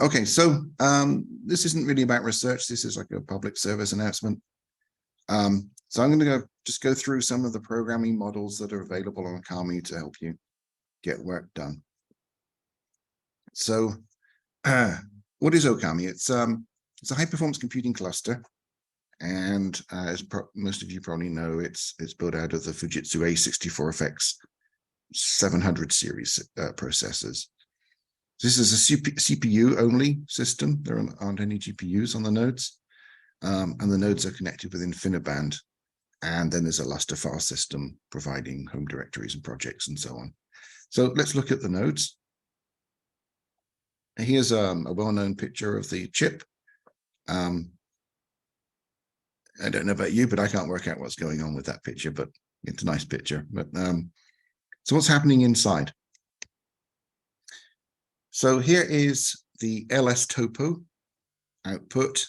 Okay, so this isn't really about research. This is like a public service announcement. So I'm going to just go through some of the programming models that are available on Ookami to help you get work done. So what is Ookami? It's a high-performance computing cluster, and as most of you probably know, it's built out of the Fujitsu A64FX 700 series processors. This is a CPU-only system. There aren't any GPUs on the nodes, and the nodes are connected with InfiniBand. And then there's a Lustre file system providing home directories and projects and so on. So let's look at the nodes. Here's a well-known picture of the chip. I don't know about you, but I can't work out what's going on with that picture, but it's a nice picture. But so what's happening inside? So here is the LS topo output,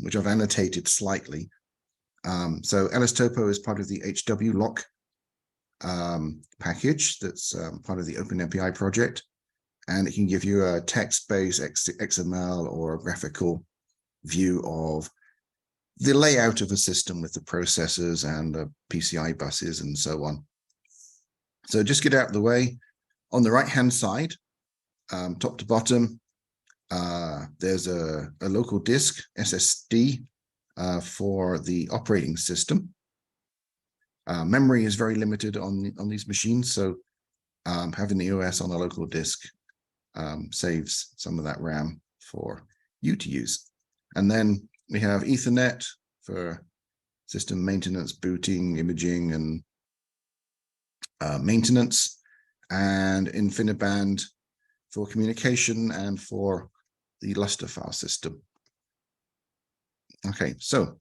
which I've annotated slightly. So LS topo is part of the HW lock package that's part of the OpenMPI project, and it can give you a text-based XML or a graphical view of the layout of a system with the processors and the PCI buses and so on. So just get out of the way. On the right-hand side, top to bottom, there's a local disk, SSD, for the operating system. Memory is very limited on these machines, so having the OS on a local disk saves some of that RAM for you to use. And then we have Ethernet for system maintenance, booting, imaging, and maintenance, and InfiniBand for communication and for the Lustre file system. Okay, so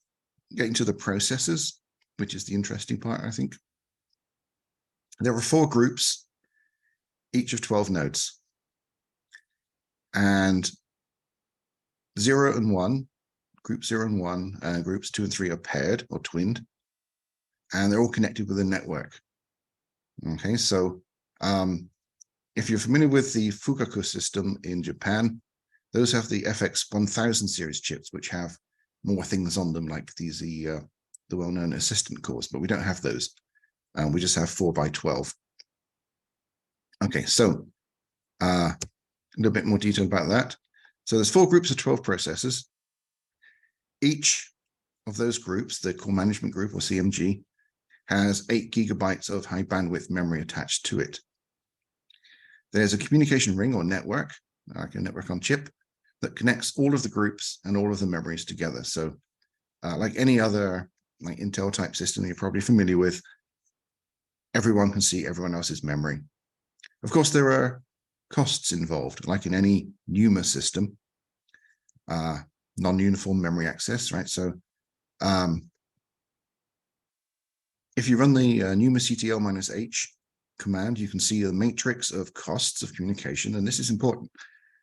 getting to the processors, which is the interesting part, I think. There are 4 groups, each of 12 nodes. And 0 and 1, group 0 and 1, and groups 2 and 3 are paired or twinned, and they're all connected with a network. Okay, so if you're familiar with the Fugaku system in Japan, those have the FX 1000 series chips, which have more things on them, like these the well-known assistant cores, but we don't have those. We just have 4 by 12. Okay, so a little bit more detail about that. So there's 4 groups of 12 processors. Each of those groups, the core management group or CMG, has 8 gigabytes of high bandwidth memory attached to it. There's a communication ring or network, like a network on chip, that connects all of the groups and all of the memories together. So like any other like Intel type system you're probably familiar with, everyone can see everyone else's memory. Of course, there are costs involved, like in any NUMA system, non-uniform memory access, right? So if you run the NUMA CTL-H command, you can see the matrix of costs of communication. And this is important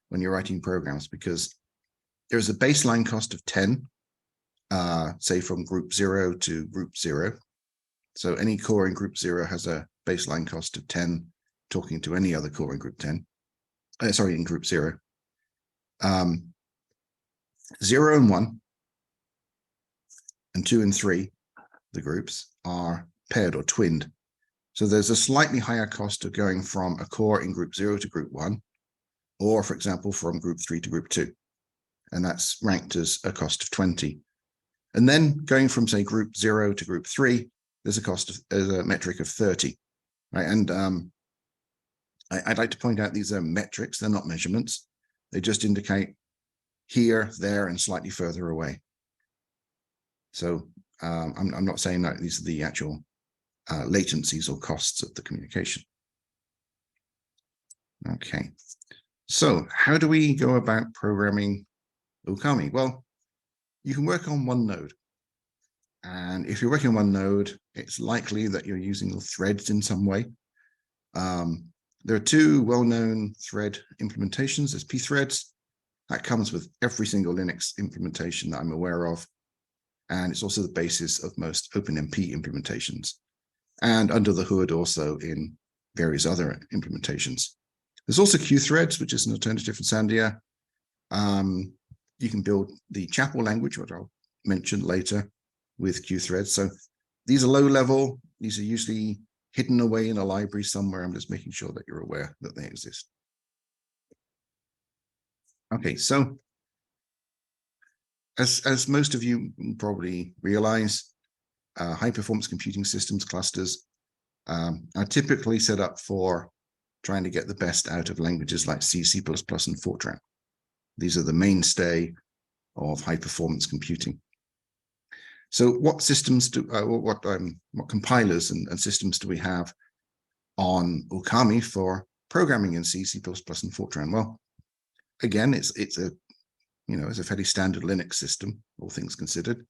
when you're writing programs, because there's a baseline cost of 10, say from group 0 to group 0. So any core in group 0 has a baseline cost of 10, talking to any other core in group 10. In group 0. 0 and 1, and 2 and 3, the groups, are paired or twinned. So there's a slightly higher cost of going from a core in group 0 to group 1, or, for example, from group 3 to group 2. And that's ranked as a cost of 20. And then going from, say, group 0 to group 3, there's a metric of 30. Right? And I'd like to point out these are metrics, they're not measurements. They just indicate here, there, and slightly further away. So I'm not saying that these are the actual latencies or costs of the communication. Okay, so how do we go about programming Ookami? Well, you can work on one node. And if you're working on one node, it's likely that you're using threads in some way. There are 2 well-known thread implementations. There's pthreads. That comes with every single Linux implementation that I'm aware of. And it's also the basis of most OpenMP implementations. And under the hood also in various other implementations. There's also qthreads, which is an alternative from Sandia. You can build the Chapel language, which I'll mention later, with QThreads. So these are low level. These are usually hidden away in a library somewhere. I'm just making sure that you're aware that they exist. Okay, so as most of you probably realize, high performance computing systems clusters are typically set up for trying to get the best out of languages like C, C++, and Fortran. These are the mainstay of high performance computing. So what systems do, what compilers and systems do we have on Ookami for programming in C, C++, and Fortran? Well, again, it's a fairly standard Linux system, all things considered.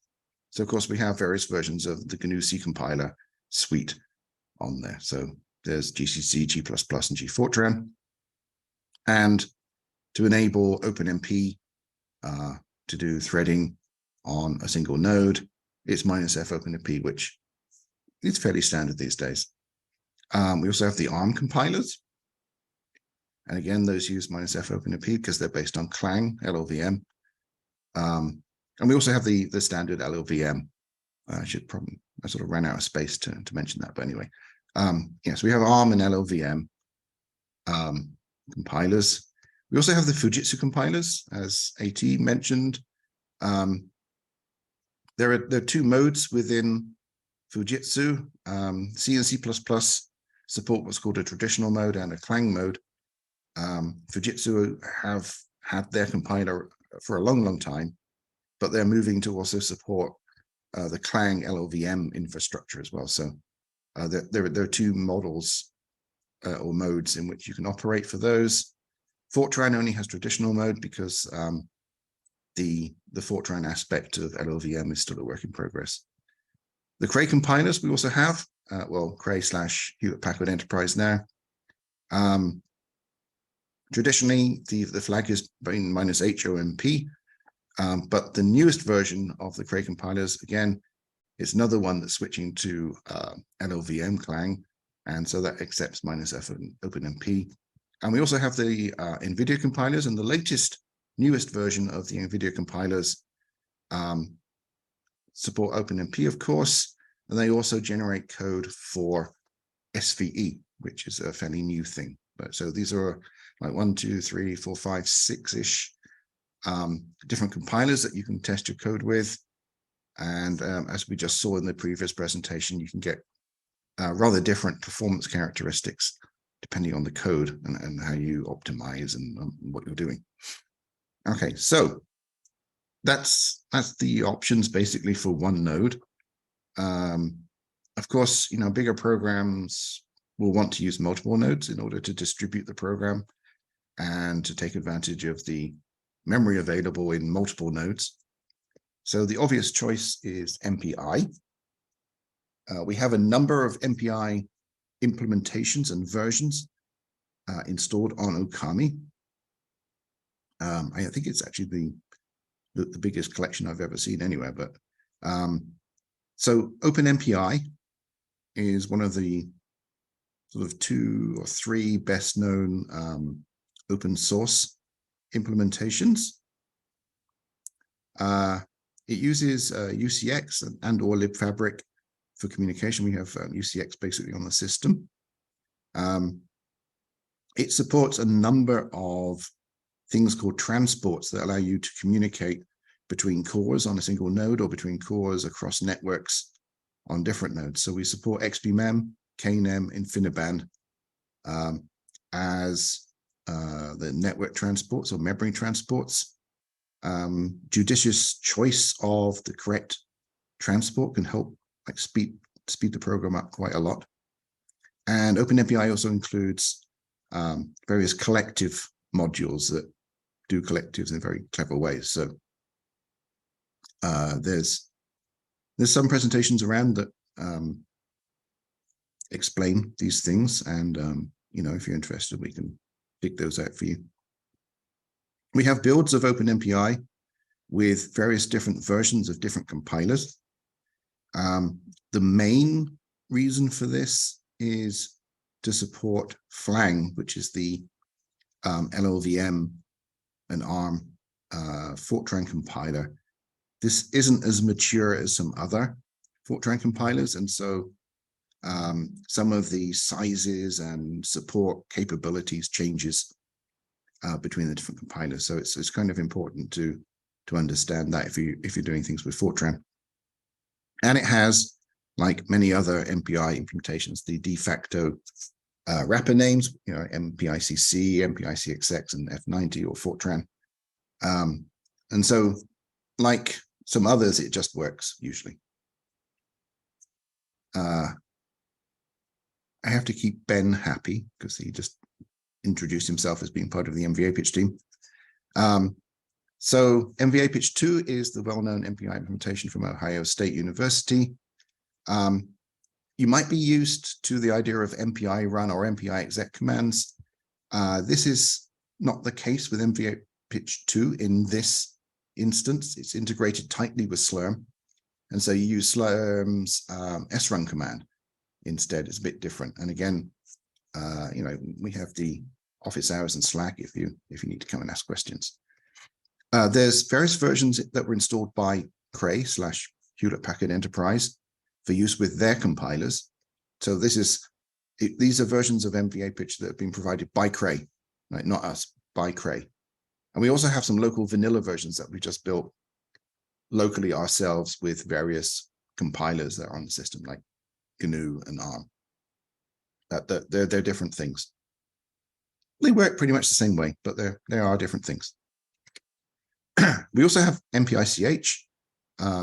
So of course we have various versions of the GNU C compiler suite on there. So there's GCC, G++, and GFortran. And to enable OpenMP to do threading on a single node, it's -f OpenMP, which is fairly standard these days. We also have the ARM compilers. And again, those use -f OpenMP because they're based on Clang, LLVM. And we also have the standard LLVM. I sort of ran out of space to mention that, but anyway. So we have ARM and LLVM compilers. We also have the Fujitsu compilers, as AT mentioned. There are two modes within Fujitsu. C and C++ support what's called a traditional mode and a Clang mode. Fujitsu have had their compiler for a long time, but they're moving to also support the Clang LLVM infrastructure as well. So there are two models or modes in which you can operate for those. Fortran only has traditional mode because the Fortran aspect of LLVM is still a work in progress. The Cray compilers we also have, Cray / Hewlett-Packard Enterprise now. Traditionally, the flag has been -HOMP, but the newest version of the Cray compilers, again, is another one that's switching to LLVM Clang, and so that accepts -f and OpenMP. And we also have the NVIDIA compilers, and the newest version of the NVIDIA compilers support OpenMP, of course, and they also generate code for SVE, which is a fairly new thing. So these are like 1, 2, 3, 4, 5, 6-ish different compilers that you can test your code with. And as we just saw in the previous presentation, you can get rather different performance characteristics depending on the code and how you optimize and what you're doing. Okay, so that's the options basically for one node. Of course, bigger programs will want to use multiple nodes in order to distribute the program and to take advantage of the memory available in multiple nodes. So the obvious choice is MPI. We have a number of MPI implementations and versions installed on Ookami. I think it's actually the biggest collection I've ever seen anywhere. But so OpenMPI is one of the sort of 2 or 3 best known open source implementations. It uses UCX and or libfabric for communication. We have UCX basically on the system. It supports a number of things called transports that allow you to communicate between cores on a single node or between cores across networks on different nodes. So we support XBMEM, KNEM, InfiniBand as the network transports or memory transports. Judicious choice of the correct transport can help speed the program up quite a lot. And OpenMPI also includes various collective modules that do collectives in very clever ways. So there's some presentations around that explain these things, and if you're interested, we can pick those out for you. We have builds of OpenMPI with various different versions of different compilers. The main reason for this is to support Flang, which is the LLVM and ARM Fortran compiler. This isn't as mature as some other Fortran compilers, and so some of the sizes and support capabilities changes between the different compilers. So it's kind of important to understand that if you're doing things with Fortran. And it has, like many other MPI implementations, the de facto wrapper names, MPICC, MPICXX, and F90 or Fortran. And so, like some others, it just works usually. I have to keep Ben happy because he just introduced himself as being part of the MVA pitch team. So MVA pitch 2 is the well-known MPI implementation from Ohio State University. You might be used to the idea of MPI run or MPI exec commands. This is not the case with MVA pitch 2 in this instance. It's integrated tightly with Slurm. And so you use Slurm's srun command instead. It's a bit different. And again, we have the office hours and Slack if you need to come and ask questions. There's various versions that were installed by Cray / Hewlett-Packard Enterprise for use with their compilers. So these are versions of MVA pitch that have been provided by Cray, right? Not us, by Cray. And we also have some local vanilla versions that we just built locally ourselves with various compilers that are on the system, like GNU and ARM. They're different things. They work pretty much the same way, but there are different things. We also have MPICH.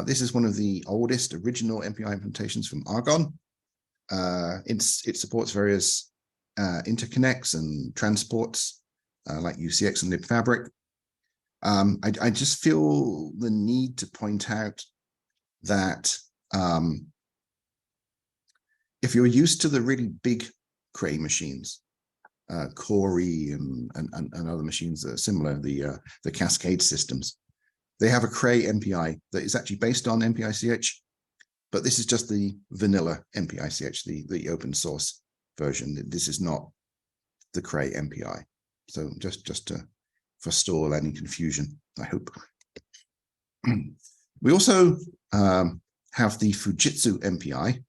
This is one of the oldest original MPI implementations from Argonne. It supports various interconnects and transports like UCX and libfabric. I just feel the need to point out that if you're used to the really big Cray machines, Cori and other machines that are similar, the Cascade systems, they have a Cray MPI that is actually based on MPICH, but this is just the vanilla MPICH, the open source version. This is not the Cray MPI. So just to forestall any confusion, I hope. We also have the Fujitsu MPI.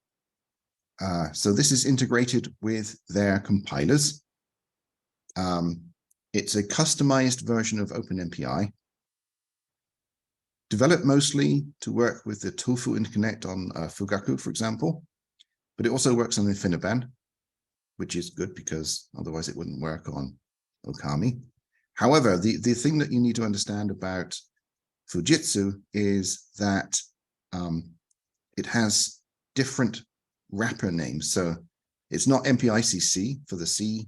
So this is integrated with their compilers. It's a customized version of OpenMPI, developed mostly to work with the Tofu interconnect on Fugaku, for example, but it also works on InfiniBand, which is good because otherwise it wouldn't work on Ookami. However, the thing that you need to understand about Fujitsu is that it has different wrapper names. So it's not MPICC for the C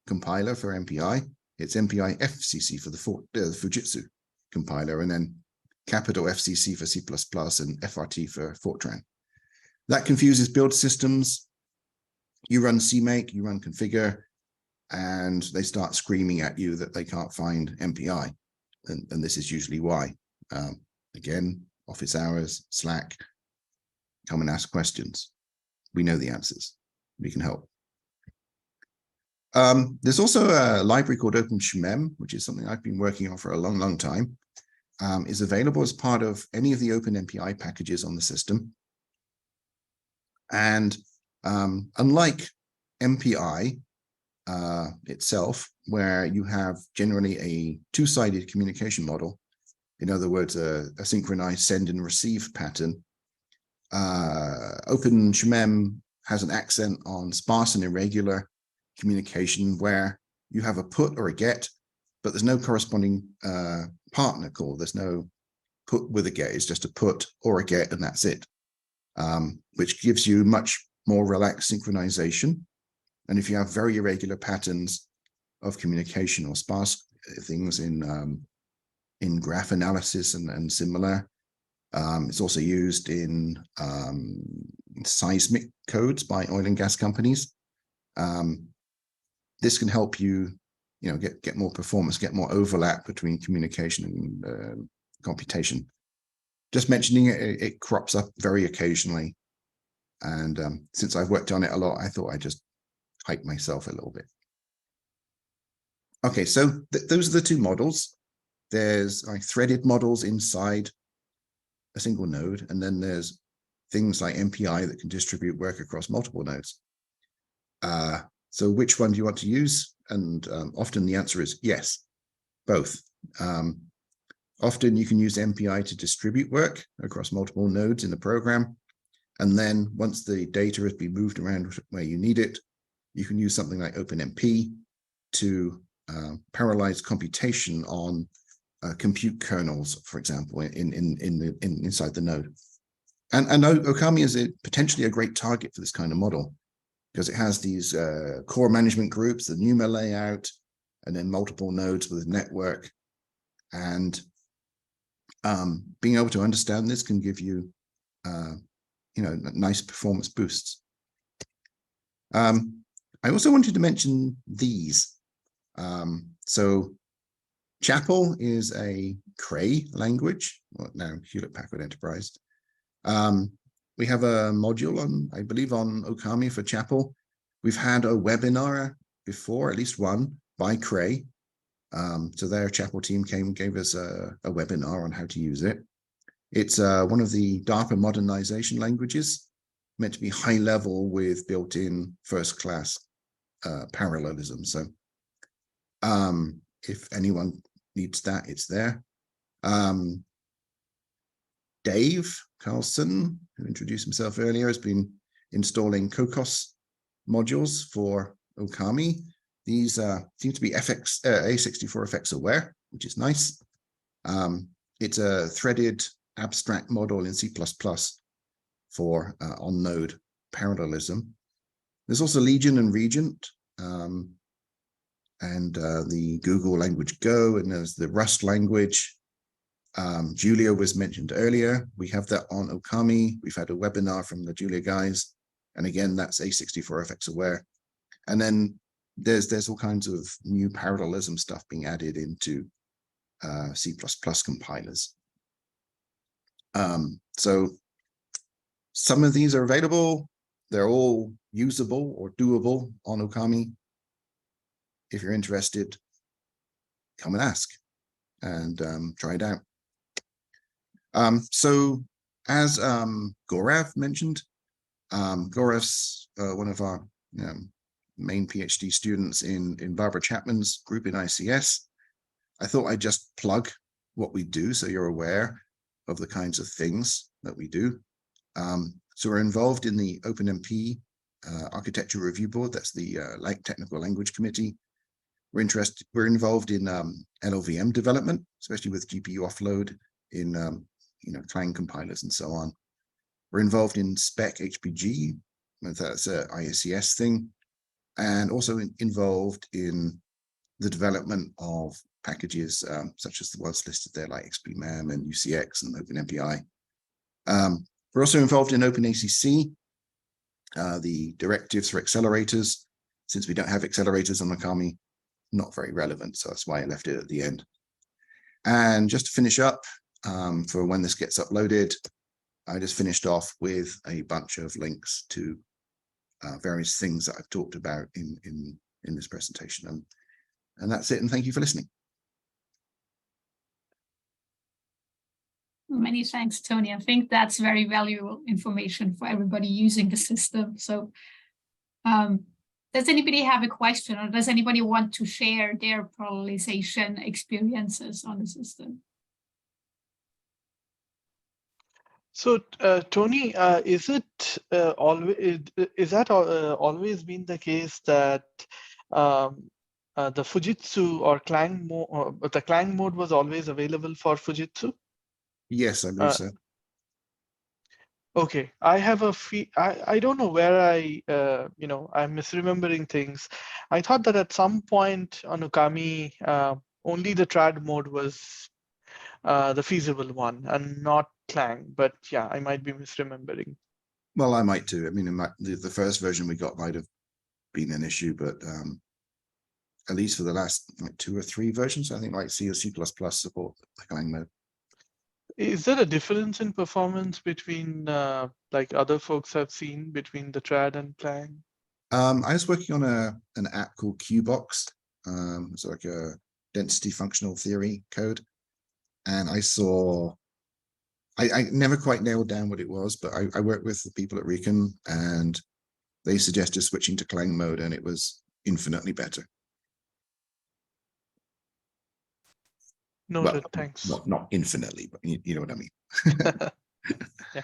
compiler for MPI, it's MPI FCC for the Fujitsu compiler, and then capital FCC for C++ and FRT for Fortran. That confuses build systems. You run CMake, you run configure, and they start screaming at you that they can't find MPI. And this is usually why. Again, office hours, Slack, come and ask questions. We know the answers. We can help. There's also a library called OpenSHMEM, which is something I've been working on for a long, long time. Is available as part of any of the OpenMPI packages on the system. And unlike MPI itself, where you have generally a two-sided communication model, in other words, a synchronized send and receive pattern, OpenSHMEM has an accent on sparse and irregular communication where you have a put or a get, but there's no corresponding partner call. There's no put with a get. It's just a put or a get, and that's it, which gives you much more relaxed synchronization. And if you have very irregular patterns of communication or sparse things in graph analysis and similar, it's also used in seismic codes by oil and gas companies. This can help you, get more performance, get more overlap between communication and computation. Just mentioning it, it crops up very occasionally. And since I've worked on it a lot, I thought I'd just hype myself a little bit. Okay, so those are the two models. there's like threaded models inside a single node, and then there's things like MPI that can distribute work across multiple nodes. So which one do you want to use? And often the answer is yes, both. Often you can use MPI to distribute work across multiple nodes in the program. And then once the data has been moved around where you need it, you can use something like OpenMP to parallelize computation on compute kernels, for example, inside the node. And Ookami is potentially a great target for this kind of model, because it has these core management groups, the NUMA layout, and then multiple nodes with a network. And being able to understand this can give you, nice performance boosts. I also wanted to mention these. So Chapel is a Cray language, well, now Hewlett-Packard Enterprise. We have a module on, I believe, on Ookami for Chapel. We've had a webinar before, at least one, by Cray. So their Chapel team came and gave us a webinar on how to use it. It's one of the DARPA modernization languages, meant to be high level with built-in first-class parallelism. So if anyone needs that, it's there. Dave Carlson, who introduced himself earlier, has been installing COCOS modules for Ookami. These seem to be A64FX aware, which is nice. It's a threaded abstract model in C++ for on-node parallelism. There's also Legion and Regent, and the Google language Go, and there's the Rust language. Julia was mentioned earlier. We have that on Ookami. We've had a webinar from the Julia guys. And again, that's A64FX aware. And then there's all kinds of new parallelism stuff being added into C++ compilers. So some of these are available. They're all usable or doable on Ookami. If you're interested, come and ask and try it out. So as Gaurav mentioned, Gaurav's one of our main PhD students in Barbara Chapman's group in ICS. I thought I'd just plug what we do so you're aware of the kinds of things that we do. So we're involved in the OpenMP Architecture Review Board. That's the Technical Language Committee. We're involved in LLVM development, especially with GPU offload in Clang compilers and so on. We're involved in spec HPG, that's an ICS thing, and also involved in the development of packages such as the ones listed there, like XPMAM and UCX and OpenMPI. We're also involved in OpenACC, the directives for accelerators. Since we don't have accelerators on Ookami, not very relevant, so that's why I left it at the end. And just to finish up, for when this gets uploaded, I just finished off with a bunch of links to various things that I've talked about in this presentation. And that's it, and thank you for listening. Many thanks, Tony. I think that's very valuable information for everybody using the system. So does anybody have a question, or does anybody want to share their parallelization experiences on the system? So, Tony, is that always been the case that the Fujitsu or Clang mode, the Clang mode was always available for Fujitsu? Yes, I believe so. Okay, I have I don't know where I'm misremembering things. I thought that at some point on Ookami, only the trad mode was the feasible one and not Clang, but yeah, I might be misremembering. Well, I might too. I mean, the first version we got might have been an issue, but at least for the last 2 or 3 versions, I think like C or C++ support the Clang mode. Is there a difference in performance between like other folks have seen between the trad and Clang? I was working on an app called QBox. It's like a density functional theory code. and I saw, I never quite nailed down what it was, but I worked with the people at Recon, and they suggested switching to Clang mode, and it was infinitely better. Noted. Well, Thanks. not infinitely, but you know what I mean. Yeah.